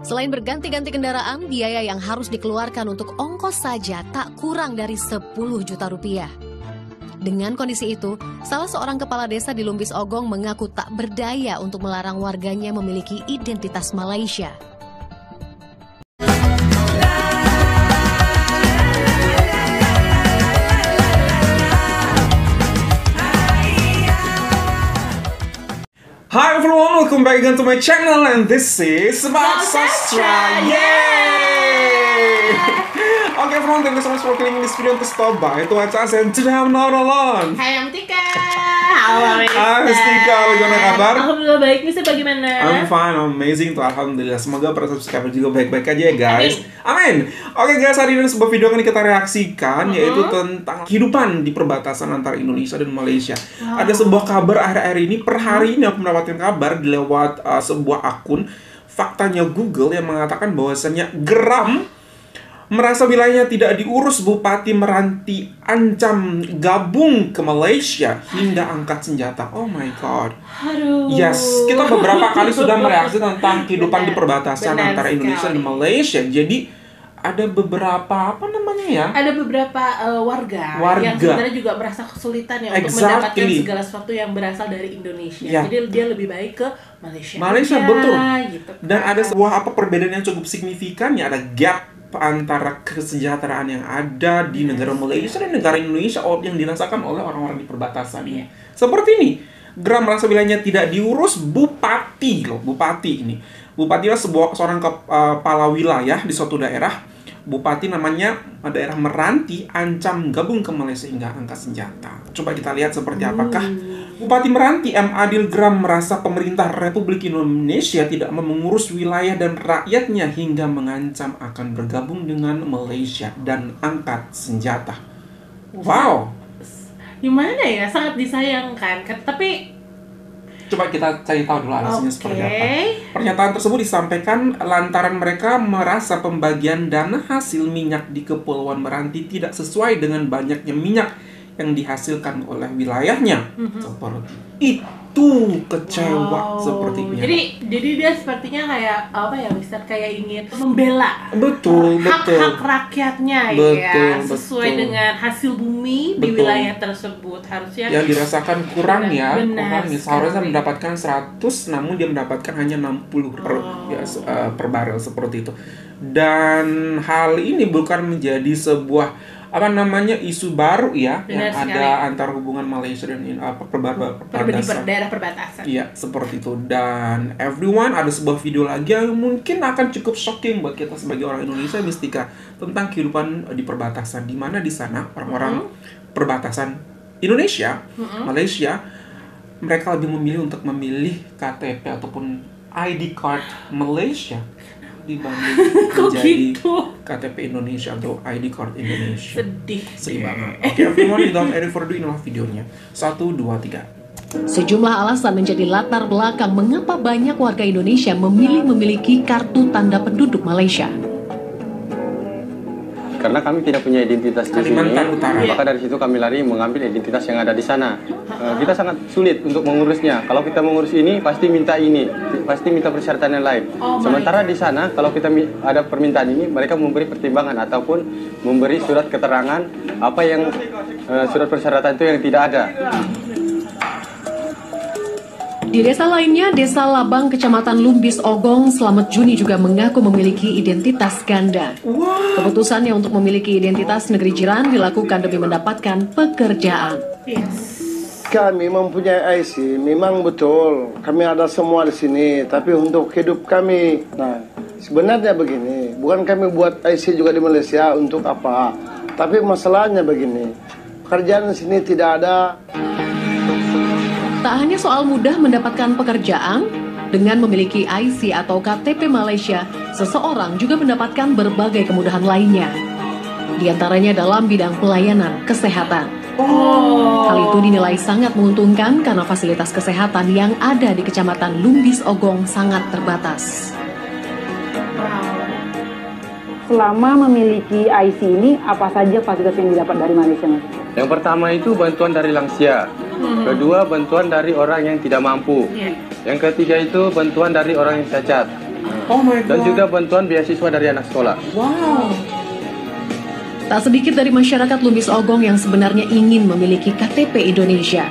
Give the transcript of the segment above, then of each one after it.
Selain berganti-ganti kendaraan, biaya yang harus dikeluarkan untuk ongkos saja tak kurang dari 10 juta rupiah. Dengan kondisi itu, salah seorang kepala desa di Lumbis Ogong mengaku tak berdaya untuk melarang warganya memiliki identitas Malaysia. Hi everyone, welcome back again to my channel and this is Sebat Sastra. Yay! Okay everyone, thank you so much for clicking this video untuk stop by to watch us and today I'm not alone. Hai, I'm Tika. Halo Miss Tika, bagaimana kabar? Alhamdulillah baik, Mister bagaimana? I'm fine, I'm amazing tuh, alhamdulillah. Semoga para subscriber juga baik-baik aja ya guys. Amin. Oke guys, hari ini sebuah video akan kita reaksikan yaitu tentang kehidupan di perbatasan antara Indonesia dan Malaysia. Ada sebuah kabar akhir-akhir ini, per hari ini aku mendapatkan kabar lewat sebuah akun faktanya Google yang mengatakan bahwasannya geram merasa wilayahnya tidak diurus, Bupati Meranti ancam gabung ke Malaysia hingga angkat senjata. Oh my god. Aduh. Yes, kita beberapa kali sudah mereaksi tentang kehidupan di perbatasan antara Indonesia dan Malaysia. Jadi ada beberapa Ada beberapa warga yang sebenarnya juga merasa kesulitan ya untuk mendapatkan segala sesuatu yang berasal dari Indonesia. Jadi dia lebih baik ke Malaysia. Betul. Gitu. Dan ada sebuah perbedaan yang cukup signifikan ya, ada gap antara kesejahteraan yang ada di negara Malaysia dan negara Indonesia yang dirasakan oleh orang-orang di perbatasan ini. Seperti ini, geram merasa wilayahnya tidak diurus, bupati ini. Bupati adalah seorang kepala wilayah di suatu daerah. Bupati namanya daerah Meranti ancam gabung ke Malaysia hingga angkat senjata. Coba kita lihat seperti apakah Bupati Meranti M. Adil geram merasa pemerintah Republik Indonesia tidak mau mengurus wilayah dan rakyatnya hingga mengancam akan bergabung dengan Malaysia dan angkat senjata. Wow. Gimana ya, sangat disayangkan. Tapi coba kita cari tahu dulu alasannya seperti apa. Pernyataan tersebut disampaikan lantaran mereka merasa pembagian dana hasil minyak di Kepulauan Meranti tidak sesuai dengan banyaknya minyak yang dihasilkan oleh wilayahnya. Seperti itu, kecewa sepertinya. Jadi dia sepertinya kayak apa ya, Mister, kayak ingin membela hak rakyatnya sesuai dengan hasil bumi di wilayah tersebut. Harusnya yang dirasakan kurang seharusnya mendapatkan 100 namun dia mendapatkan hanya 60 per barel seperti itu. Dan hal ini bukan menjadi sebuah isu baru ya. Benar yang sekali. Ada antara hubungan Malaysia dan daerah perbatasan. Iya, seperti itu. Dan everyone, ada sebuah video lagi yang mungkin akan cukup shocking buat kita sebagai orang Indonesia, Mistika, tentang kehidupan di perbatasan, di mana di sana orang-orang perbatasan Indonesia, Malaysia, mereka lebih memilih untuk memilih KTP ataupun ID card Malaysia dibanding menjadi KTP Indonesia atau ID card Indonesia. Sedih banget. Oke, everyone, without any further ado, inilah videonya. 1, 2, 3. Sejumlah alasan menjadi latar belakang mengapa banyak warga Indonesia memilih memiliki kartu tanda penduduk Malaysia. Karena kami tidak punya identitas di sini, maka dari situ kami lari mengambil identitas yang ada di sana. Kita sangat sulit untuk mengurusnya. Kalau kita mengurus ini, pasti minta persyaratan yang lain. Sementara di sana, kalau kita ada permintaan ini, mereka memberi pertimbangan ataupun memberi surat keterangan apa yang surat persyaratan itu yang tidak ada. Di desa lainnya, Desa Labang, Kecamatan Lumbis Ogong, Slamet Juni juga mengaku memiliki identitas ganda. Keputusannya untuk memiliki identitas negeri jiran dilakukan demi mendapatkan pekerjaan. Kami mempunyai IC, memang betul. Kami ada semua di sini, tapi untuk hidup kami, sebenarnya begini, bukan kami buat IC juga di Malaysia untuk apa. Tapi masalahnya begini, pekerjaan di sini tidak ada. Tak hanya soal mudah mendapatkan pekerjaan, dengan memiliki IC atau KTP Malaysia, seseorang juga mendapatkan berbagai kemudahan lainnya. Di antaranya dalam bidang pelayanan kesehatan. Hal itu dinilai sangat menguntungkan karena fasilitas kesehatan yang ada di Kecamatan Lumbis Ogong sangat terbatas. Selama memiliki IC ini, apa saja fasilitas yang didapat dari Malaysia, Mas? Yang pertama itu bantuan dari lansia. Kedua, bantuan dari orang yang tidak mampu. Yang ketiga itu bantuan dari orang yang cacat. Oh my God. Dan juga bantuan beasiswa dari anak sekolah. Wow. Tak sedikit dari masyarakat Lumbis Ogong yang sebenarnya ingin memiliki KTP Indonesia.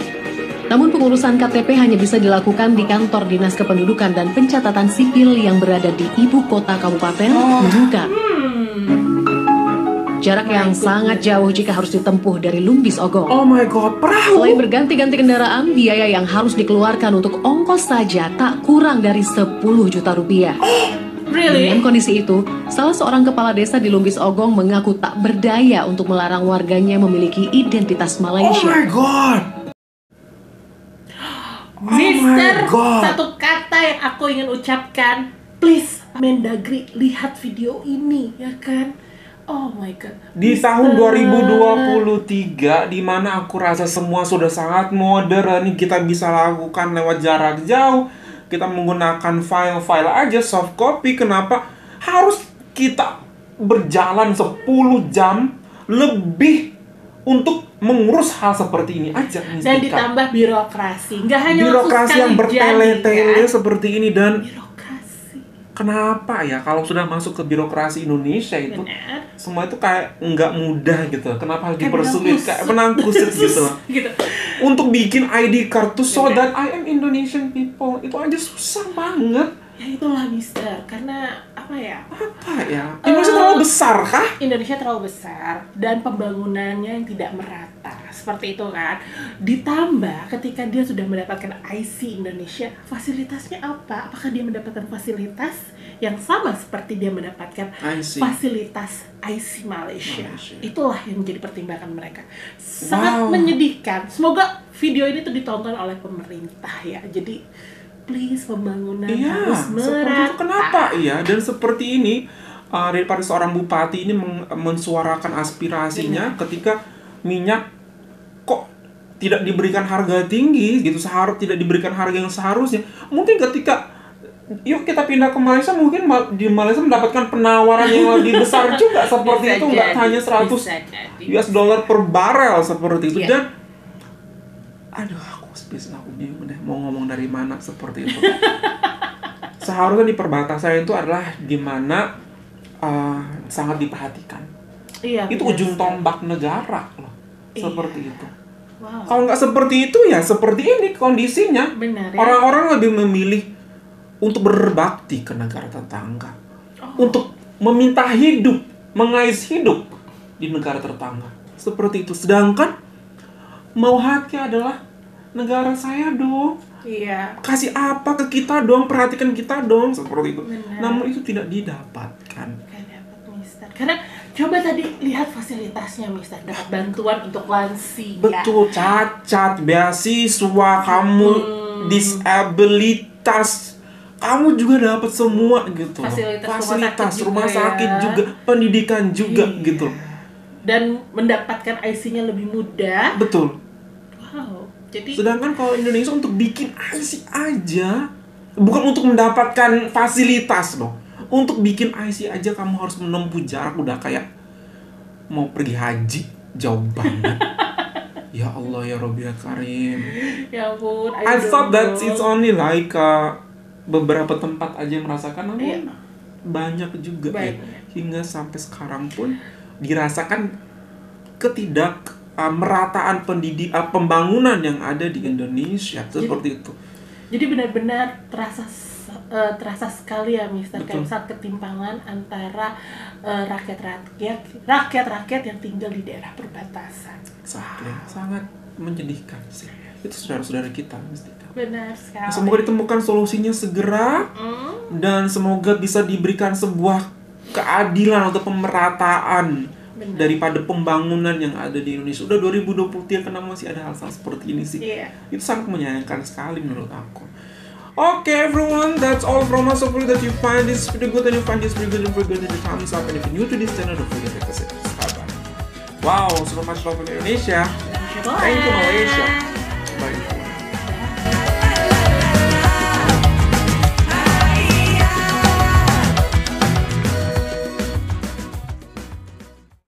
Namun pengurusan KTP hanya bisa dilakukan di kantor Dinas Kependudukan dan Pencatatan Sipil yang berada di ibu kota kabupaten Nunukan. Jarak yang sangat jauh jika harus ditempuh dari Lumbis Ogong. Oh my God, perahu. Selain berganti-ganti kendaraan, biaya yang harus dikeluarkan untuk ongkos saja tak kurang dari 10 juta rupiah. Really? Dengan kondisi itu, salah seorang kepala desa di Lumbis Ogong mengaku tak berdaya untuk melarang warganya memiliki identitas Oh Malaysia. my God. Mister, God. satu kata yang aku ingin ucapkan, please Mendagri lihat video ini, ya kan? Oh my God. Di tahun 2023, di mana aku rasa semua sudah sangat modern, kita bisa lakukan lewat jarak jauh, kita menggunakan file-file aja, soft copy. Kenapa harus kita berjalan 10 jam lebih untuk mengurus hal seperti ini aja? Dan ditambah birokrasi, nggak hanya birokrasi yang bertele-tele ya? seperti ini. Dan Birokrasi. kenapa ya kalau sudah masuk ke birokrasi Indonesia itu Benar. semua itu kayak nggak mudah gitu? Kenapa harus Kayak dipersulit, benang kayak benang kusut gitu? Gitu. Untuk bikin ID card tuh so Benar. that I am Indonesian people, itu aja susah banget. Ya itulah Mister, karena apa ya? Apa ya? Indonesia terlalu besar kah? Indonesia terlalu besar dan pembangunannya yang tidak merata, seperti itu kan. Ditambah ketika dia sudah mendapatkan IC Indonesia, fasilitasnya apa? Apakah dia mendapatkan fasilitas yang sama seperti dia mendapatkan IC. fasilitas IC Malaysia? Malaysia. Itulah yang menjadi pertimbangan mereka. Sangat Wow. menyedihkan. Semoga video ini tuh ditonton oleh pemerintah ya. Jadi please pembangunan Iya, harus seperti itu. merata. Kenapa? Iya, dan seperti ini daripada seorang bupati ini mensuarakan aspirasinya ketika minyak kok tidak diberikan harga tinggi gitu, tidak diberikan harga yang seharusnya. Mungkin ketika yuk kita pindah ke Malaysia, mungkin di Malaysia mendapatkan penawaran yang lebih besar juga seperti Bisa itu, nggak jadi, hanya 100 bisa jadi. US dollar per barel seperti itu. Iya. Dan aduh, aku bingung deh mau ngomong dari mana seperti itu. Seharusnya di perbatasan itu adalah di mana sangat diperhatikan. Iya, Itu benar ujung sekali. tombak negara loh. Iya. Seperti itu. Wow. Kalau nggak seperti itu ya seperti ini kondisinya. Benar ya. Orang-orang lebih memilih untuk berbakti ke negara tetangga. Untuk meminta hidup, mengais hidup di negara tetangga. Seperti itu. Sedangkan mau hati adalah negara saya dong. Iya. Kasih apa ke kita dong, perhatikan kita dong, seperti itu. Benar. Namun itu tidak didapatkan. Gak dapat Mister. Karena coba tadi lihat fasilitasnya Mister, dapat bantuan untuk lansia. Betul, cacat, beasiswa, kamu disabilitas, kamu juga dapat semua gitu. Fasilitas rumah juga sakit ya. juga, pendidikan juga Iya. gitu. Dan mendapatkan IC-nya lebih mudah. Betul. Wow. Jadi Sedangkan kalau Indonesia untuk bikin IC aja, bukan untuk mendapatkan fasilitas loh. Untuk bikin IC aja kamu harus menempuh jarak udah kayak mau pergi haji, jauh banget. Ya Allah ya Robbi ya Karim. ya ampun, I thought that it's only like beberapa tempat aja yang merasakan, namun Iya. banyak juga ya. Banyak. Hingga sampai sekarang pun dirasakan merataan pembangunan yang ada di Indonesia seperti itu. Jadi benar-benar terasa sekali ya Mister, kayak Betul. saat ketimpangan antara rakyat yang tinggal di daerah perbatasan. Sangat menyedihkan sih. Itu saudara-saudara kita mesti. Benar sekali. Semoga ditemukan solusinya segera dan semoga bisa diberikan sebuah keadilan atau pemerataan daripada pembangunan yang ada di Indonesia. Udah 2023 karena masih ada hal-hal seperti ini sih. Iya. Itu sangat menyayangkan sekali menurut aku. Okay everyone, that's all from us. Hopefully that you find this video good and you find this video good, don't forget to hit thumbs up, and if you're new to this channel, don't forget to subscribe. Wow, so much love from Indonesia. Thank you Malaysia. Bye.